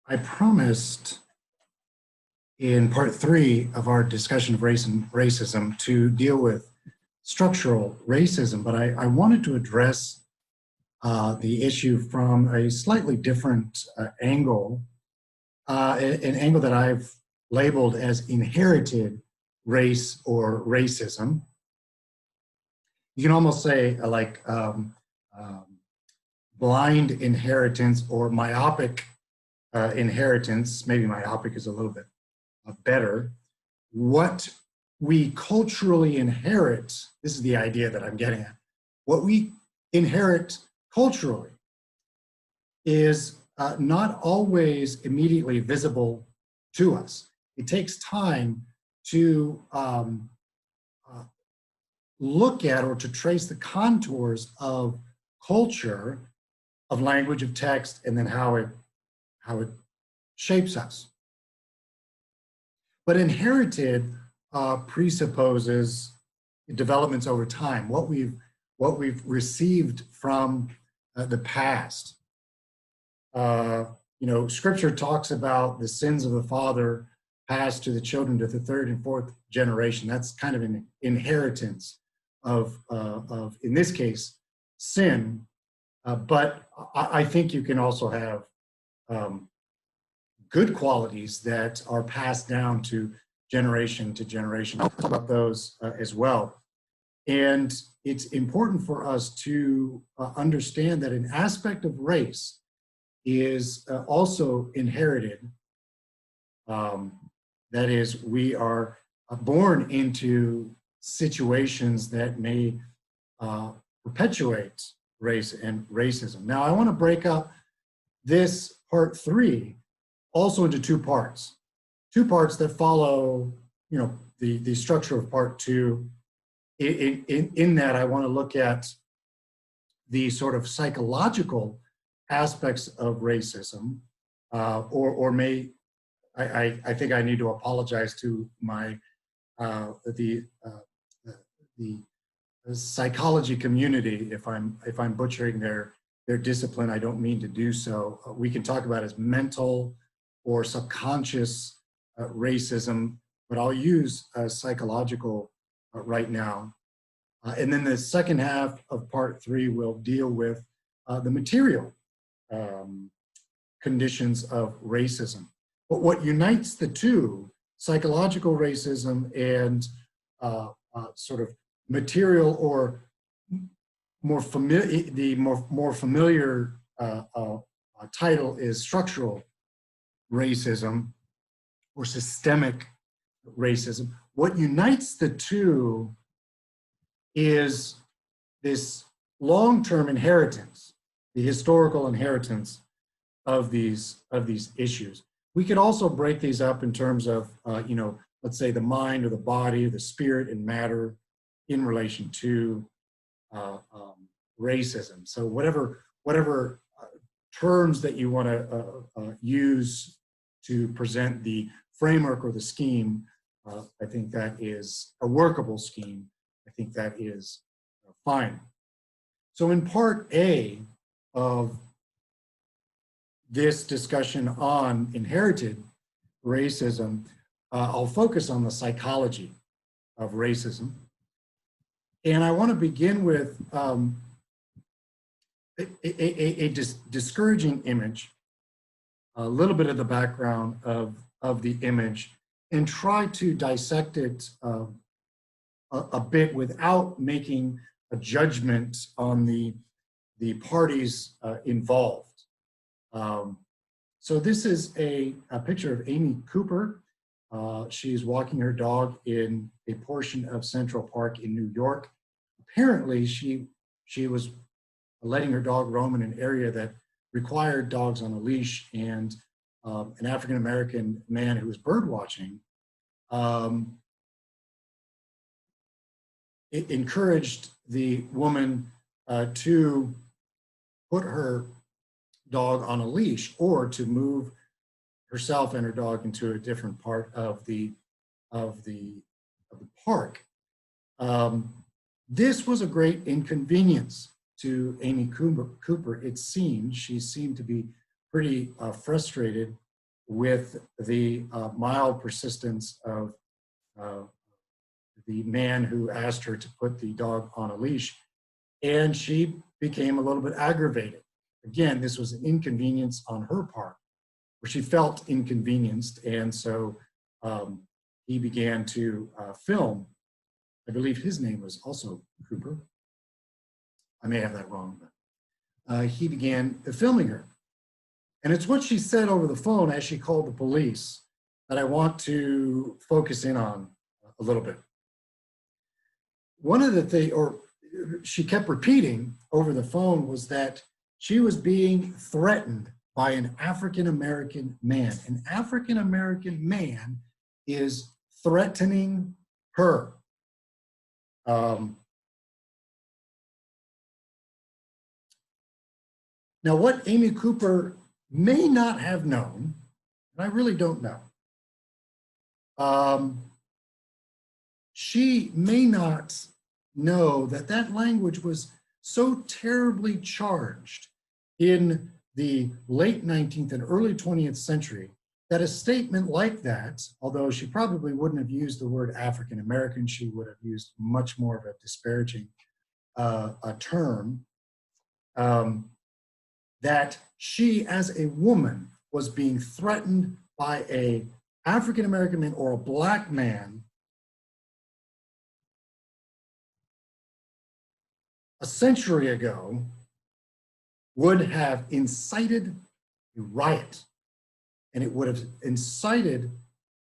I promised in part 3 of our discussion of race and racism to deal with structural racism, but I wanted to address the issue from a slightly different angle, an angle that I've labeled as inherited race or racism. You can almost say blind inheritance or myopic inheritance. Maybe myopic is a little bit better. What we culturally inherit, this is the idea that I'm getting at, what we inherit culturally is not always immediately visible to us. It takes time to look at or to trace the contours of culture, of language, of text, and then how it shapes us. But inherited presupposes developments over time, what we've received from the past. Scripture talks about the sins of the father passed to the children, to the third and fourth generation. That's kind of an inheritance of in this case, sin. But I think you can also have good qualities that are passed down to generation to generation. I'll talk about those as well. And it's important for us to understand that an aspect of race is also inherited. That is, we are born into situations that may perpetuate race and racism. Now, I want to break up this part 3 also into two parts that follow, the structure of part 2. In that, I want to look at the sort of psychological aspects of racism, I think I need to apologize to my the psychology community if I'm butchering their discipline. I don't mean to do so. We can talk about it as mental or subconscious racism, but I'll use psychological right now. And then the second half of part 3 will deal with the material conditions of racism. But what unites the two, psychological racism and sort of material or more familiar, the more familiar title is structural racism or systemic racism. What unites the two is this long-term inheritance, the historical inheritance of these issues. We could also break these up in terms of, let's say the mind or the body, the spirit and matter in relation to racism. So whatever terms that you want to use to present the framework or the scheme, I think that is a workable scheme. I think that is fine. So in part A of this discussion on inherited racism, I'll focus on the psychology of racism. And I want to begin with a discouraging image, a little bit of the background of the image, and try to dissect it a bit without making a judgment on the parties involved. So this is a picture of Amy Cooper. She's walking her dog in a portion of Central Park in New York. Apparently, she was letting her dog roam in an area that required dogs on a leash, and an African-American man who was bird watching it encouraged the woman to put her dog on a leash or to move herself and her dog into a different part of the park. This was a great inconvenience to Amy Cooper. It seemed, she seemed to be pretty frustrated with the mild persistence of the man who asked her to put the dog on a leash, and she became a little bit aggravated. Again, this was an inconvenience on her part, where she felt inconvenienced, and so he began to film. I believe his name was also Cooper. I may have that wrong, but he began filming her. And it's what she said over the phone as she called the police that I want to focus in on a little bit. One of the things, or she kept repeating over the phone, was that she was being threatened by an African-American man. An African-American man is threatening her. Now, what Amy Cooper may not have known, and I really don't know, she may not know that that language was so terribly charged in the late 19th and early 20th century that a statement like that, although she probably wouldn't have used the word African American, she would have used much more of a disparaging a term, that she as a woman was being threatened by a African American man or a black man a century ago would have incited a riot, and it would have incited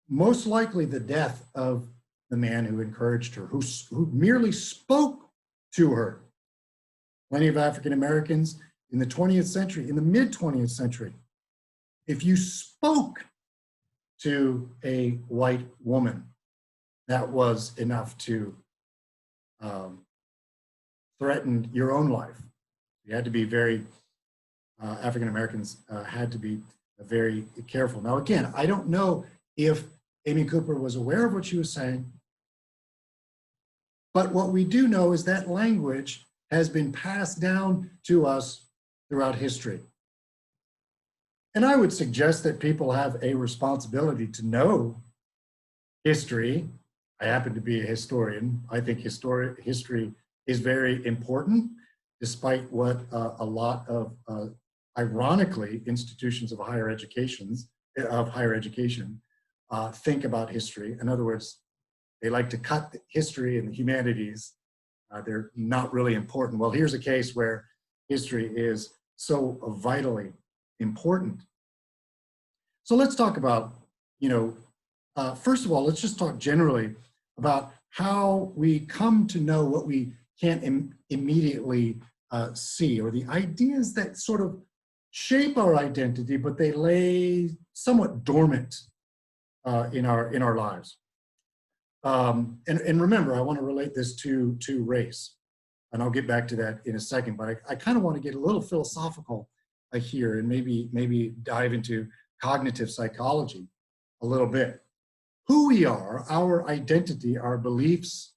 most likely the death of the man who encouraged her, who merely spoke to her. Plenty of African Americans in the 20th century, in the mid 20th century, if you spoke to a white woman, that was enough to threaten your own life. You had to be very, African Americans had to be very careful. Now, again, I don't know if Amy Cooper was aware of what she was saying, but what we do know is that language has been passed down to us throughout history. And I would suggest that people have a responsibility to know history. I happen to be a historian. I think history is very important, despite what a lot of, ironically, institutions of higher education think about history. In other words, they like to cut history and the humanities. They're not really important. Well, here's a case where history is so vitally important. So let's talk about, first of all, let's just talk generally about how we come to know what we can't immediately see, or the ideas that sort of shape our identity, but they lay somewhat dormant in our lives. And remember, I want to relate this to race, and I'll get back to that in a second, but I kind of want to get a little philosophical here and maybe dive into cognitive psychology a little bit. Who we are, our identity, our beliefs,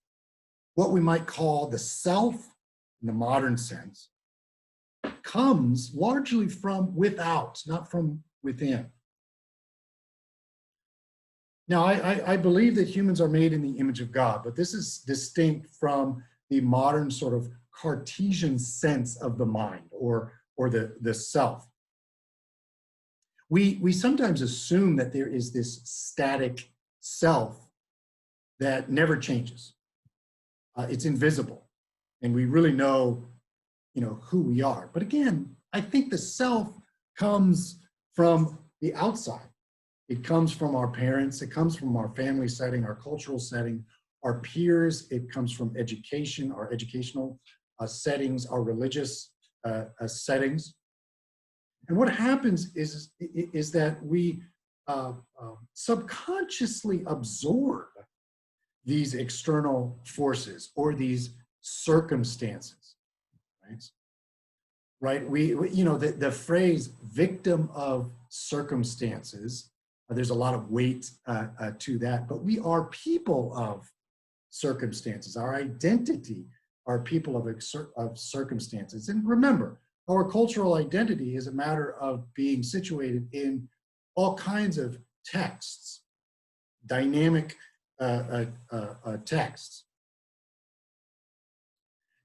what we might call the self in the modern sense, comes largely from without, not from within. Now, I believe that humans are made in the image of God, but this is distinct from the modern sort of Cartesian sense of the mind or the self. We sometimes assume that there is this static self that never changes. It's invisible, and we really know, who we are. But again, I think the self comes from the outside. It comes from our parents. It comes from our family setting, our cultural setting, our peers. It comes from education, our educational settings, our religious settings. And what happens is that we subconsciously absorb these external forces or these circumstances, right? We the phrase "victim of circumstances." There's a lot of weight to that, but we are people of circumstances. Our identity are people of circumstances. And remember, our cultural identity is a matter of being situated in all kinds of texts, dynamic texts.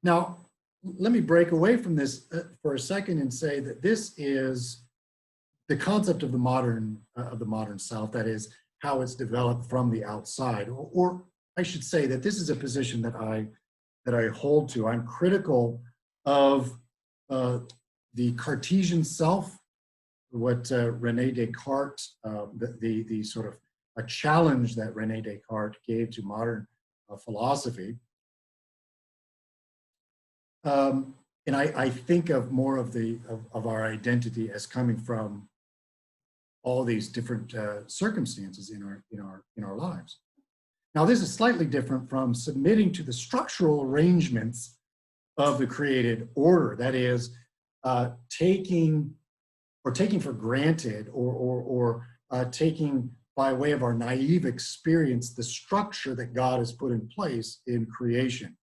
Now, let me break away from this for a second and say that this is the concept of the modern South. That is how it's developed from the outside, or I should say that this is a position that I hold to. I'm critical of the Cartesian self, what René Descartes, the sort of a challenge that René Descartes gave to modern philosophy. And I think of more of our identity as coming from all these different circumstances in our lives. Now, this is slightly different from submitting to the structural arrangements of the created order. That is, taking for granted or taking by way of our naive experience the structure that God has put in place in creation.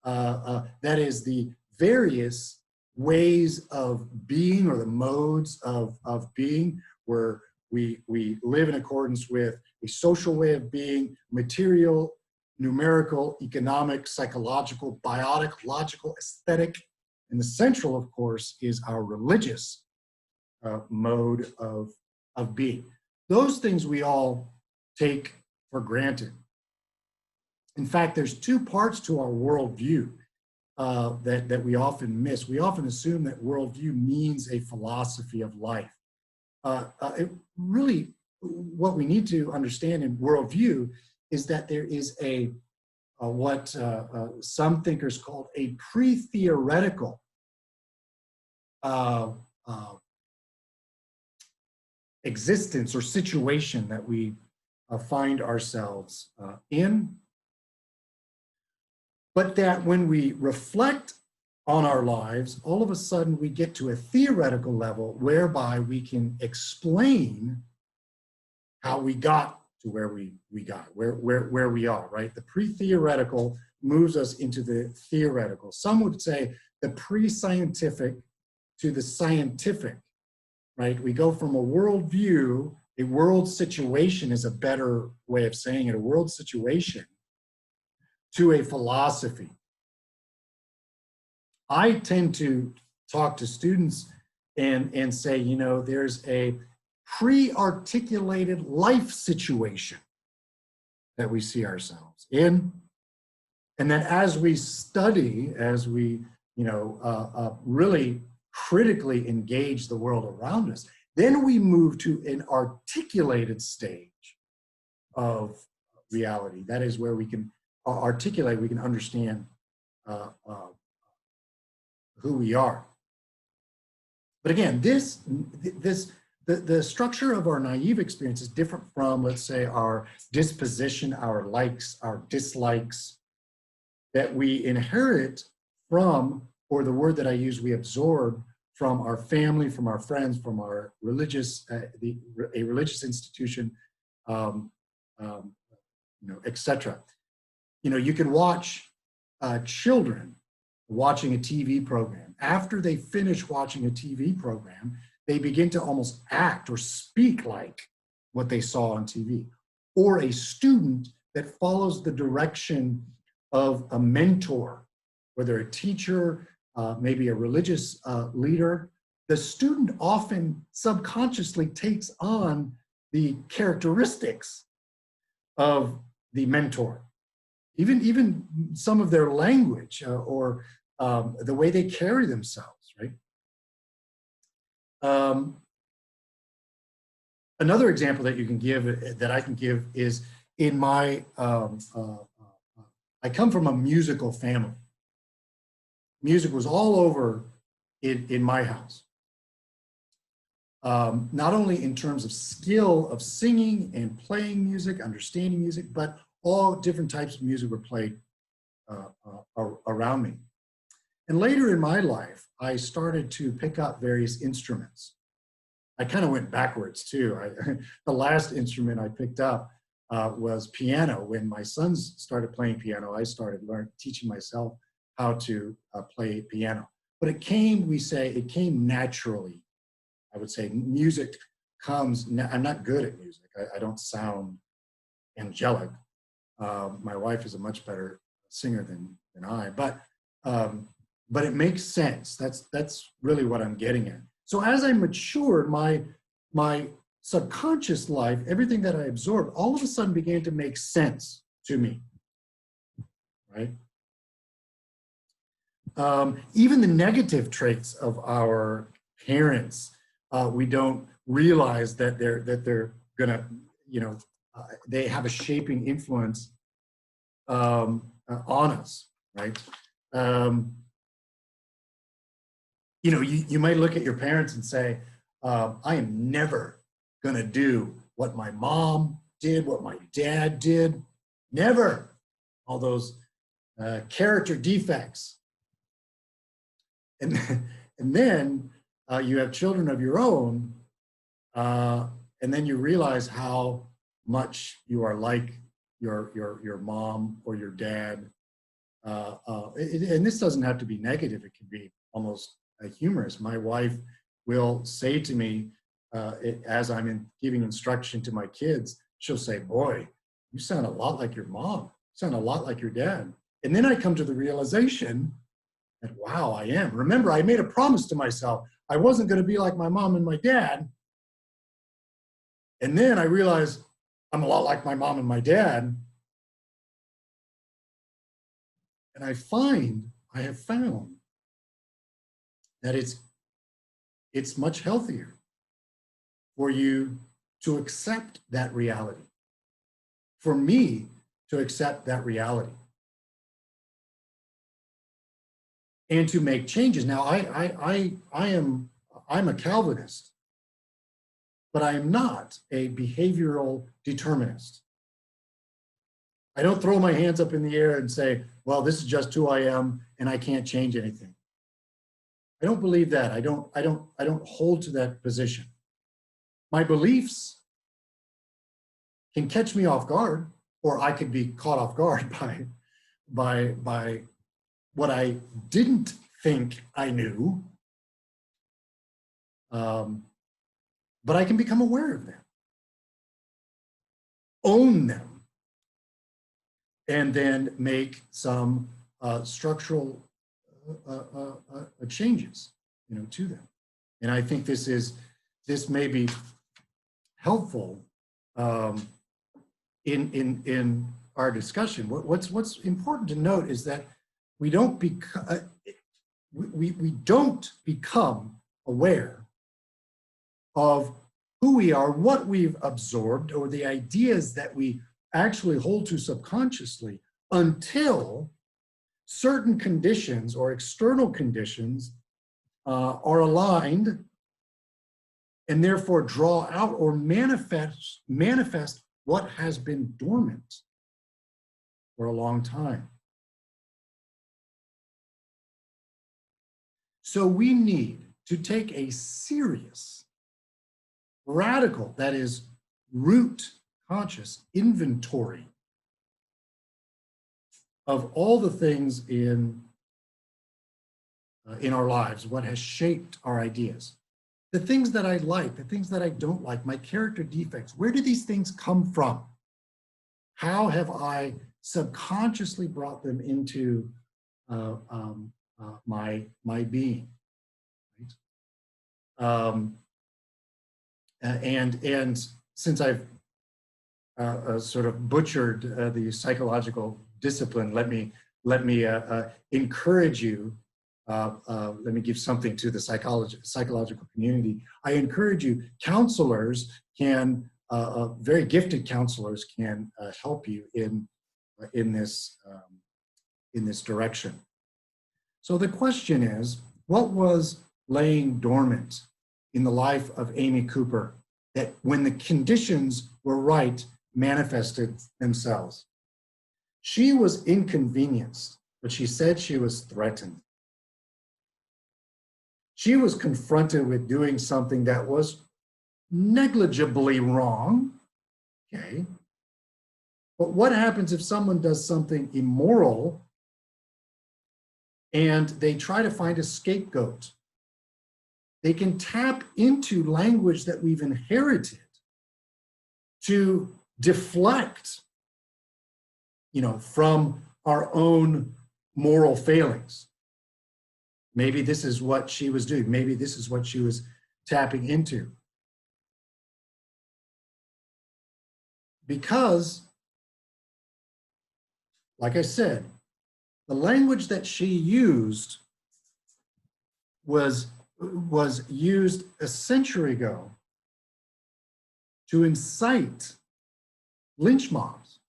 That is the various ways of being, or the modes of being, where we live in accordance with a social way of being, material, numerical, economic, psychological, biotic, logical, aesthetic. And the central, of course, is our religious mode of being. Those things we all take for granted. In fact, there's two parts to our worldview that we often miss. We often assume that worldview means a philosophy of life. Really, what we need to understand in worldview is that there is what some thinkers call a pre-theoretical existence or situation that we find ourselves in, but that when we reflect on our lives, all of a sudden we get to a theoretical level whereby we can explain how we got to where we got, where we are, right? The pre-theoretical moves us into the theoretical. Some would say the pre-scientific to the scientific, right? We go from a worldview, a world situation is a better way of saying it, a world situation, to a philosophy. I tend to talk to students and say, you know, there's a pre-articulated life situation that we see ourselves in, and that as we study, as we, you know, really critically engage the world around us, then we move to an articulated stage of reality. That is where we can articulate, we can understand who we are. But again, the structure of our naive experience is different from, let's say, our disposition, our likes, our dislikes, that we inherit from, or the word that I use, we absorb from our family, from our friends, from our religious, a religious institution, you know, etc. You know, you can watch children watching a TV program. After they finish watching a TV program, they begin to almost act or speak like what they saw on TV. Or a student that follows the direction of a mentor, whether a teacher, maybe a religious leader, the student often subconsciously takes on the characteristics of the mentor. Even some of their language or the way they carry themselves, right? Another example that you can give, that I can give, is in my, I come from a musical family. Music was all over in my house. Not only in terms of skill of singing and playing music, understanding music, but all different types of music were played around me. And later in my life, I started to pick up various instruments. I kind of went backwards too. The last instrument I picked up was piano. When my sons started playing piano, I started teaching myself how to play piano. But it came, it came naturally. I would say music comes, I'm not good at music. I don't sound angelic. My wife is a much better singer than I, but it makes sense. That's really what I'm getting at. So as I matured, my subconscious life, everything that I absorbed, all of a sudden began to make sense to me, right? Even the negative traits of our parents, we don't realize that they're gonna, they have a shaping influence on us, right? You might look at your parents and say, I am never gonna do what my mom did, what my dad did, never. All those character defects. And then you have children of your own, and then you realize how much you are like your mom or your dad. And this doesn't have to be negative. It can be almost humorous. My wife will say to me, as I'm giving instruction to my kids, she'll say, boy, you sound a lot like your mom. You sound a lot like your dad. And then I come to the realization that, wow, I am. Remember, I made a promise to myself. I wasn't going to be like my mom and my dad. And then I realized I'm a lot like my mom and my dad. And I have found that it's much healthier for you to accept that reality, for me to accept that reality, and to make changes. Now, I'm a Calvinist, but I am not a behavioral determinist. I don't throw my hands up in the air and say, well, this is just who I am and I can't change anything. I don't believe that. I don't hold to that position. My beliefs can catch me off guard, or I could be caught off guard by what I didn't think I knew. But I can become aware of them, own them, and then make some structural changes, to them. And I think this may be helpful in our discussion. What's important to note is that we don't become aware of who we are, what we've absorbed, or the ideas that we actually hold to subconsciously until certain conditions or external conditions are aligned and therefore draw out or manifest what has been dormant for a long time. So we need to take a serious, radical, that is, root conscious inventory of all the things in our lives, what has shaped our ideas. The things that I like, the things that I don't like, my character defects, where do these things come from? How have I subconsciously brought them into my being? Right? And since I've sort of butchered the psychological discipline, let me encourage you. Let me give something to the psychological community. I encourage you. Counselors can, very gifted counselors can help you in this direction. So the question is, what was laying dormant in the life of Amy Cooper that, when the conditions were right, manifested themselves? She was inconvenienced, but she said she was threatened. She was confronted with doing something that was negligibly wrong, okay? But what happens if someone does something immoral and they try to find a scapegoat? They can tap into language that we've inherited to deflect, from our own moral failings. Maybe this is what she was doing. Maybe this is what she was tapping into. Because, like I said, the language that she used was used a century ago to incite lynch mobs.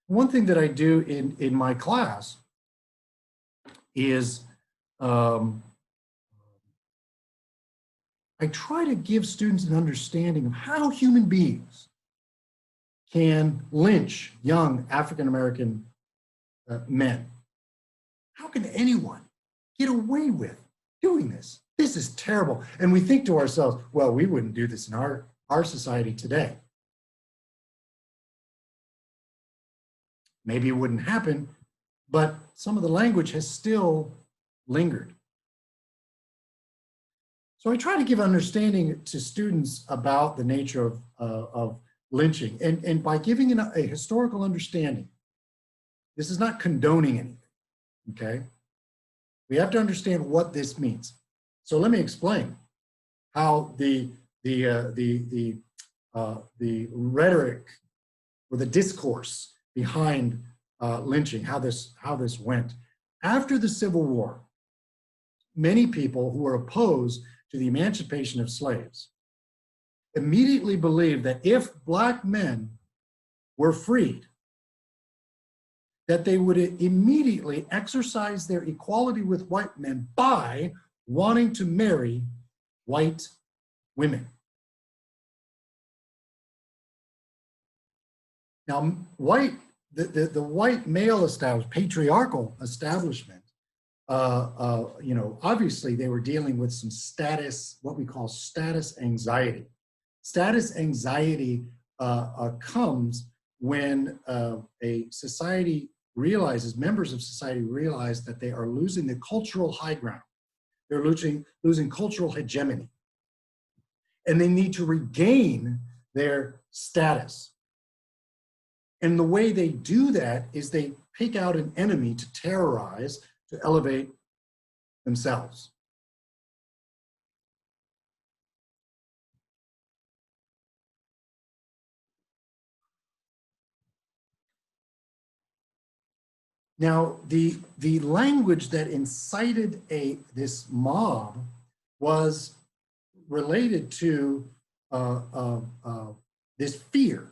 One thing that I do in my class is I try to give students an understanding of how human beings can lynch young African-American men. How can anyone get away with doing this? This is terrible. And we think to ourselves, well, we wouldn't do this in our society today. Maybe it wouldn't happen, but some of the language has still lingered. So I try to give understanding to students about the nature of lynching, and by giving a historical understanding. This is not condoning anything, okay? We have to understand what this means. So let me explain how the rhetoric or the discourse behind lynching, how this went. After the Civil War, many people who were opposed to the emancipation of slaves immediately believed that if Black men were freed, that they would immediately exercise their equality with white men by wanting to marry white women. Now, the white male patriarchal establishment, obviously they were dealing with some status, what we call status anxiety. Status anxiety comes when a society realizes, members of society realize that they are losing the cultural high ground. They're losing cultural hegemony. And they need to regain their status. And the way they do that is they pick out an enemy to terrorize, to elevate themselves. Now, the language that incited this mob was related to this fear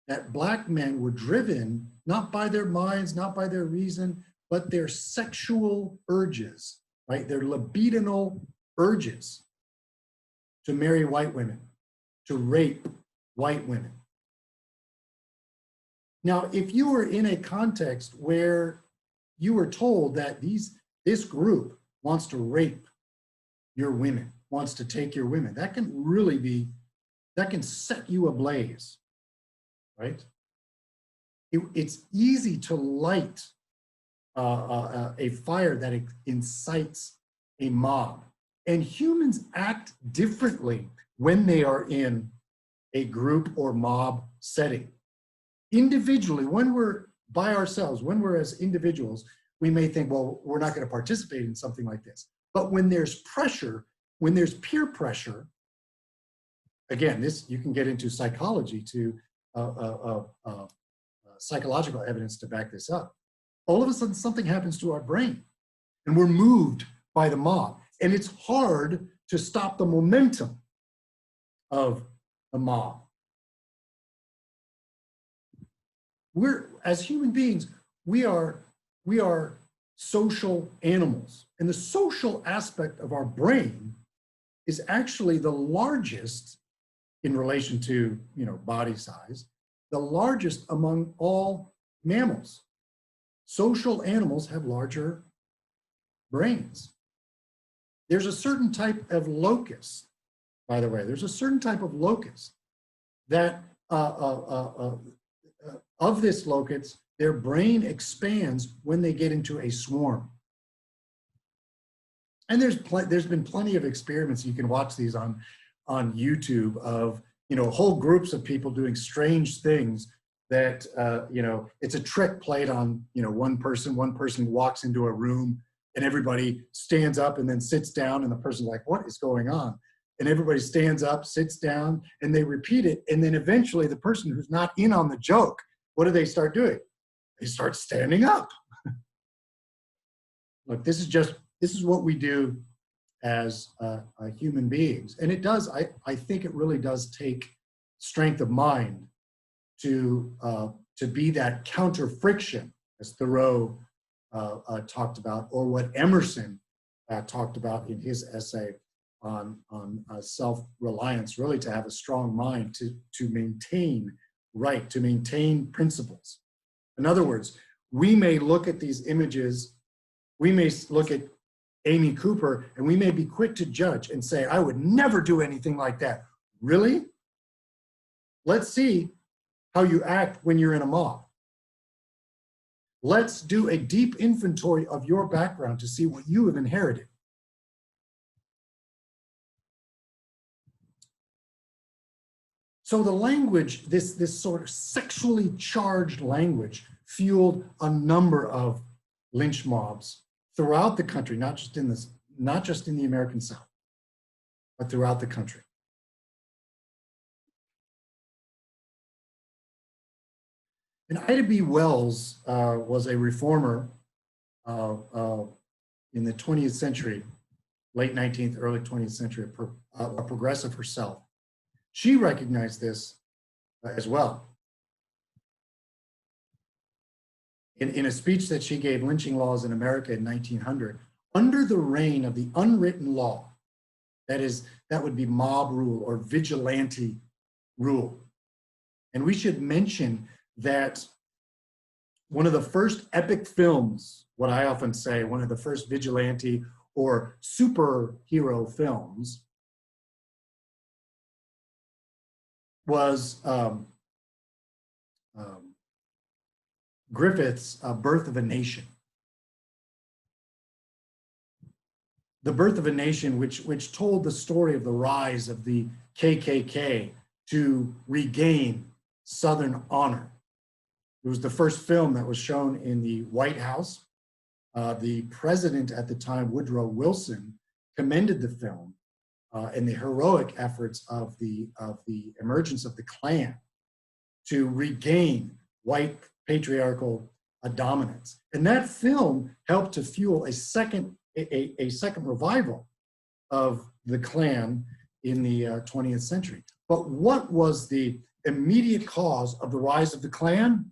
that Black men were driven not by their minds, not by their reason, but their sexual urges, right? Their libidinal urges to marry white women, to rape white women. Now, if you were in a context where you were told that this group wants to rape your women, wants to take your women, that can set you ablaze, right? It's easy to light a fire that incites a mob. And humans act differently when they are in a group or mob setting. Individually, when we're by ourselves, when we're as individuals, we may think, well, we're not going to participate in something like this. But when there's pressure, when there's peer pressure, again, you can get into psychology to psychological evidence to back this up. All of a sudden, something happens to our brain and we're moved by the mob. And it's hard to stop the momentum of the mob. As human beings, we are social animals. And the social aspect of our brain is actually the largest in relation to, body size, the largest among all mammals. Social animals have larger brains. There's a certain type of locus, by the way, there's a certain type of locus that of this locus, their brain expands when they get into a swarm. And there's been plenty of experiments. You can watch these on YouTube of, you know, whole groups of people doing strange things that, you know, it's a trick played on, you know, one person walks into a room and everybody stands up and then sits down, and the person's like, what is going on? And everybody stands up, sits down, and they repeat it. And then eventually the person who's not in on the joke, what do they start doing? They start standing up. Look, this is what we do as human beings. And it does, I think it really does take strength of mind to be that counter friction, as Thoreau talked about, or what Emerson talked about in his essay on self-reliance, really to have a strong mind to maintain right, to maintain principles. In other words, we may look at these images, we may look at Amy Cooper, and we may be quick to judge and say, I would never do anything like that. Really? Let's see how you act when you're in a mob. Let's do a deep inventory of your background to see what you have inherited. So the language, this sort of sexually charged language, fueled a number of lynch mobs throughout the country, not just in the American South, but throughout the country. And Ida B. Wells was a reformer in the 20th century, late 19th, early 20th century, a progressive herself. She recognized this as well. In a speech that she gave, Lynching Laws in America in 1900, under the reign of the unwritten law, that would be mob rule or vigilante rule. And we should mention that one of the first epic films, what I often say, one of the first vigilante or superhero films, was Griffith's Birth of a Nation. The Birth of a Nation, which told the story of the rise of the KKK to regain Southern honor. It was the first film that was shown in the White House. The president at the time, Woodrow Wilson, commended the film and the heroic efforts of the emergence of the Klan to regain white patriarchal dominance. And that film helped to fuel a second revival of the Klan in the 20th century. But what was the immediate cause of the rise of the Klan?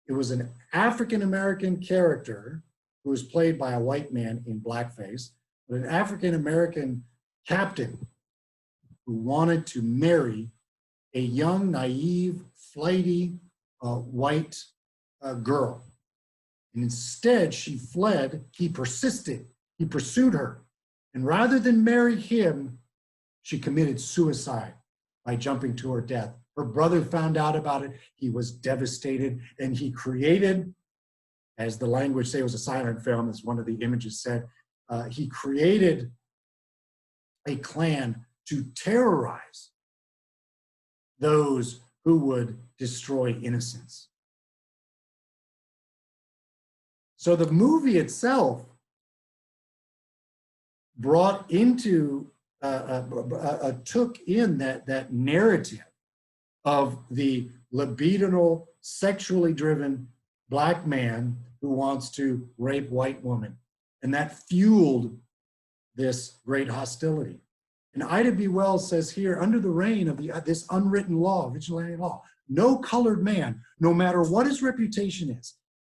It was an African-American character who was played by a white man in blackface, but an African-American captain who wanted to marry a young, naive, flighty white girl. And instead, she fled. He persisted. He pursued her. And rather than marry him, she committed suicide by jumping to her death. Her brother found out about it. He was devastated, and he created, as the language say, it was a silent film, as one of the images said, he created a Klan to terrorize those who would destroy innocence. So the movie itself brought into, took in that narrative of the libidinal, sexually driven black man who wants to rape white woman. And that fueled this great hostility. And Ida B. Wells says here, under the reign of this unwritten law, vigilante law, no colored man, no matter what his reputation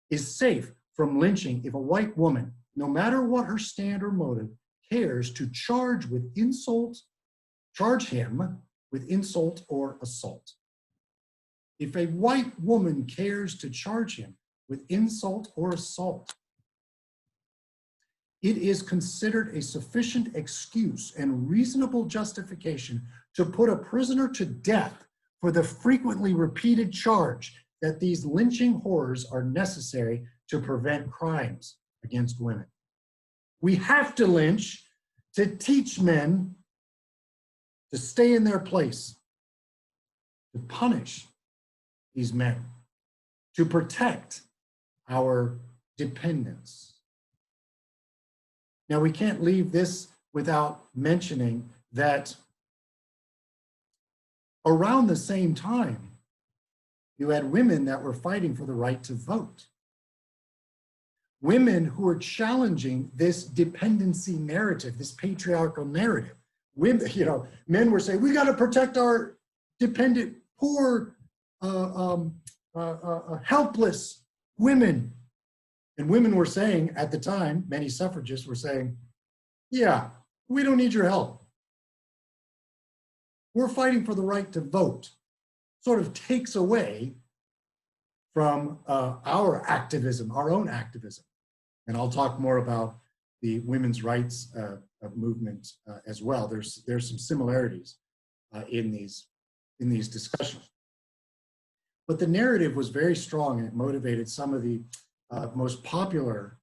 is safe from lynching if a white woman, no matter what her stand or motive, cares to charge him with insult or assault. If a white woman cares to charge him with insult or assault, it is considered a sufficient excuse and reasonable justification to put a prisoner to death for the frequently repeated charge that these lynching horrors are necessary to prevent crimes against women. We have to lynch to teach men to stay in their place, to punish these men, to protect our dependents. Now, we can't leave this without mentioning that around the same time, you had women that were fighting for the right to vote. Women who were challenging this dependency narrative, this patriarchal narrative. Women, men were saying, we got to protect our dependent, poor, helpless women. And women were saying at the time, many suffragists were saying, yeah, we don't need your help. We're fighting for the right to vote. Sort of takes away from our activism, our own activism. And I'll talk more about the women's rights movement as well. There's some similarities in these discussions. But the narrative was very strong, and it motivated some of the most popular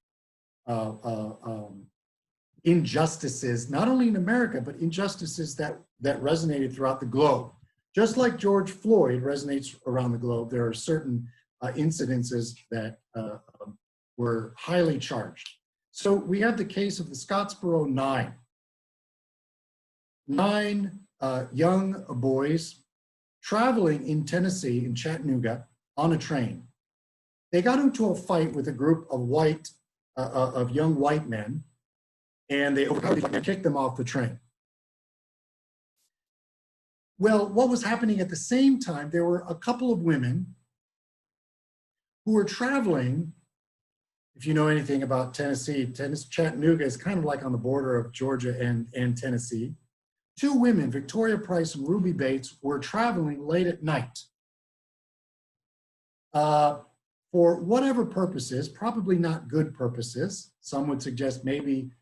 injustices, not only in America, but injustices that resonated throughout the globe. Just like George Floyd resonates around the globe, there are certain incidences that were highly charged. So we have the case of the Scottsboro Nine. Nine young boys traveling in Tennessee, in Chattanooga, on a train. They got into a fight with a group of young white men, and they kicked them off the train. Well, what was happening at the same time, there were a couple of women who were traveling. If you know anything about Tennessee, Chattanooga is kind of like on the border of Georgia and Tennessee. Two women, Victoria Price and Ruby Bates, were traveling late at night for whatever purposes, probably not good purposes. Some would suggest maybe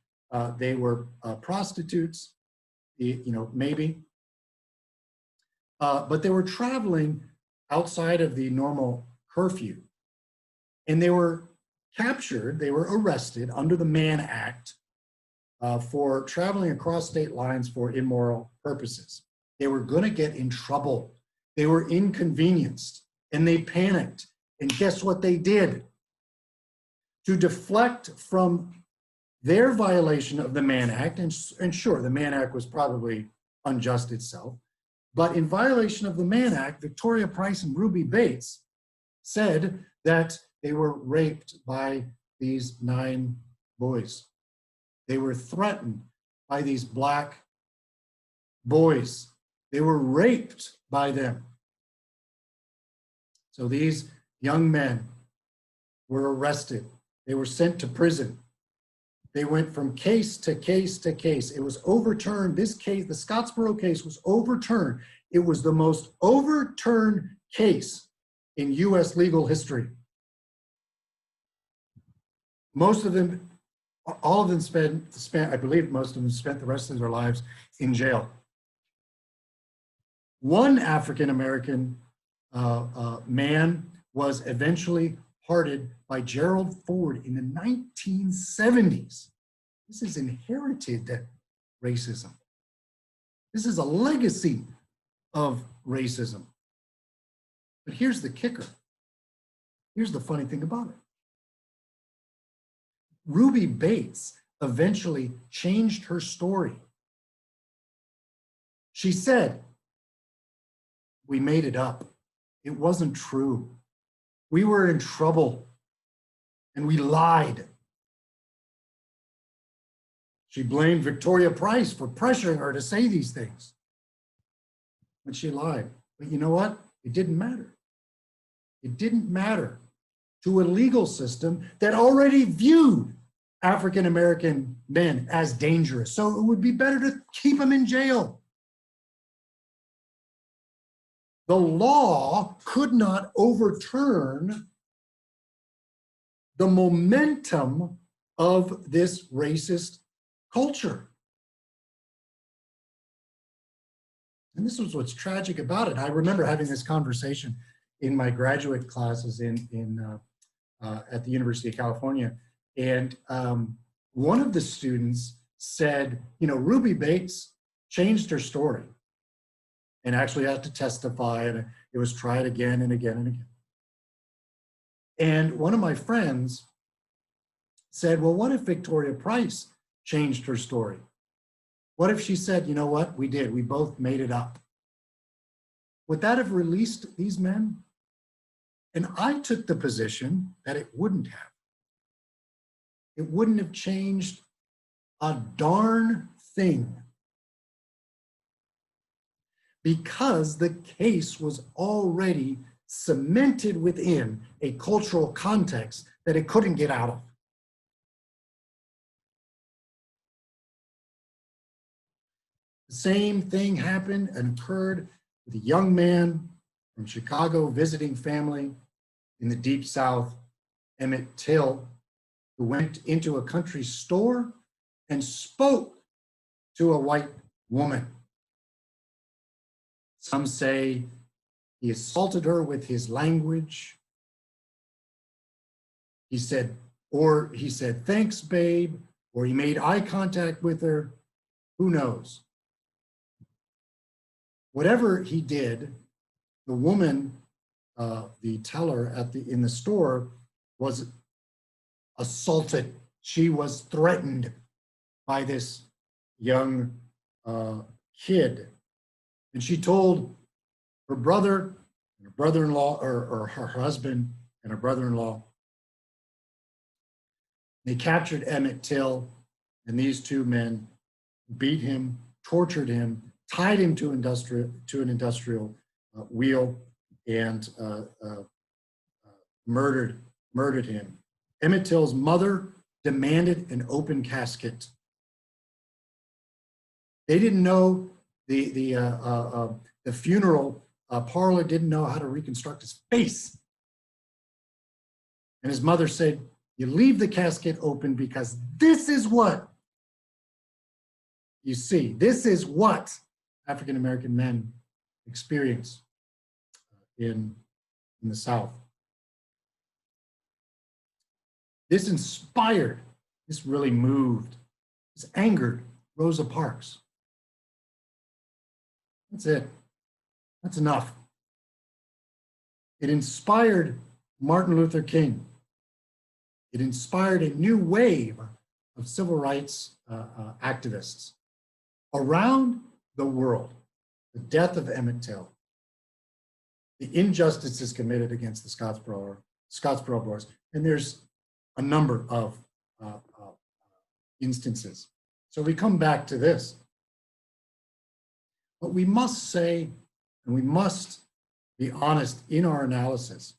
they were prostitutes, maybe. But they were traveling outside of the normal curfew. And they were captured, they were arrested under the Mann Act for traveling across state lines for immoral purposes. They were going to get in trouble. They were inconvenienced, and they panicked. And guess what they did? To deflect from their violation of the Mann Act, and sure, the Mann Act was probably unjust itself, but in violation of the Mann Act, Victoria Price and Ruby Bates said that they were raped by these 9 boys. They were threatened by these black boys. They were raped by them. So these young men were arrested. They were sent to prison. They went from case to case to case. It was overturned. This case, the Scottsboro case, was overturned. It was the most overturned case in US legal history. Most of them, all of them spent, I believe most of them spent the rest of their lives in jail. One African-American man was eventually pardoned by Gerald Ford in the 1970s. This is inherited racism. This is a legacy of racism. But here's the kicker. Here's the funny thing about it. Ruby Bates eventually changed her story. She said, "We made it up. It wasn't true. We were in trouble and we lied." She blamed Victoria Price for pressuring her to say these things. But she lied. But you know what? It didn't matter. It didn't matter to a legal system that already viewed African-American men as dangerous. So it would be better to keep them in jail. The law could not overturn the momentum of this racist culture. And this is what's tragic about it. I remember having this conversation in my graduate classes at the University of California. And one of the students said, you know, Ruby Bates changed her story and actually had to testify, and it was tried again and again and again. And one of my friends said, well, what if Victoria Price changed her story? What if she said, you know what, we did, we both made it up? Would that have released these men? And I took the position that it wouldn't have. It wouldn't have changed a darn thing, because the case was already cemented within a cultural context that it couldn't get out of. The same thing happened and occurred with a young man from Chicago visiting family in the Deep South, Emmett Till, who went into a country store and spoke to a white woman. Some say he assaulted her with his language. He said, thanks, babe, or he made eye contact with her. Who knows? Whatever he did, the woman, the teller in the store, was assaulted. She was threatened by this young kid. And she told her brother, and her brother-in-law, or her husband and her brother-in-law. They captured Emmett Till, and these two men beat him, tortured him, tied him to an industrial wheel, and murdered him. Emmett Till's mother demanded an open casket. They didn't know, the funeral parlor didn't know how to reconstruct his face. And his mother said, you leave the casket open because this is what you see. This is what African-American men experience in the South. This inspired, this really moved, this angered Rosa Parks. That's it. That's enough. It inspired Martin Luther King. It inspired a new wave of civil rights activists around the world. The death of Emmett Till, the injustices committed against the Scottsboro Boys, and there's a number of instances. So we come back to this. But we must say, and we must be honest in our analysis,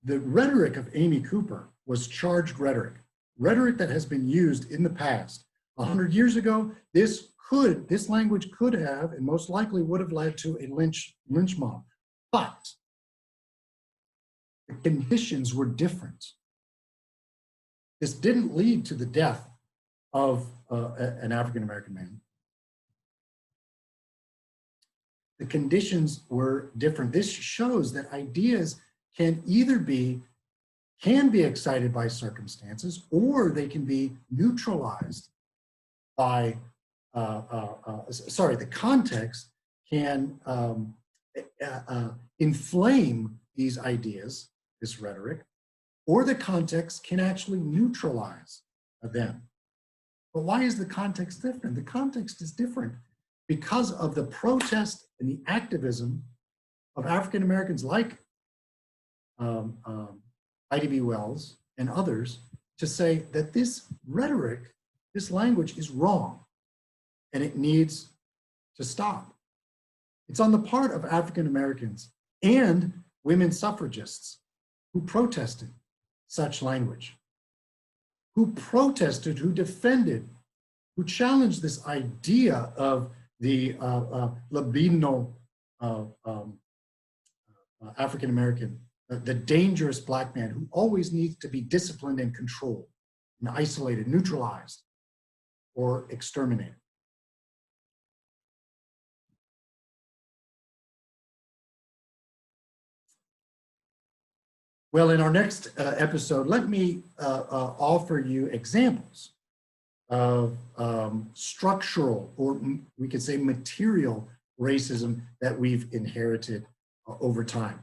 the rhetoric of Amy Cooper was charged rhetoric that has been used in the past. 100 years ago, this language could have, and most likely would have, led to a lynch mob. But the conditions were different. This didn't lead to the death of an African-American man. The conditions were different. This shows that ideas can either be excited by circumstances, or they can be neutralized by, the context can inflame these ideas, this rhetoric, or the context can actually neutralize them. But why is the context different? The context is different because of the protest and the activism of African Americans like I.D.B. Wells and others, to say that this rhetoric, this language is wrong and it needs to stop. It's on the part of African Americans and women suffragists who protested such language, who protested, who defended, who challenged this idea of the libidinal African American, the dangerous Black man who always needs to be disciplined and controlled and isolated, neutralized, or exterminated. Well, in our next episode, let me offer you examples of structural, or we could say material racism that we've inherited over time.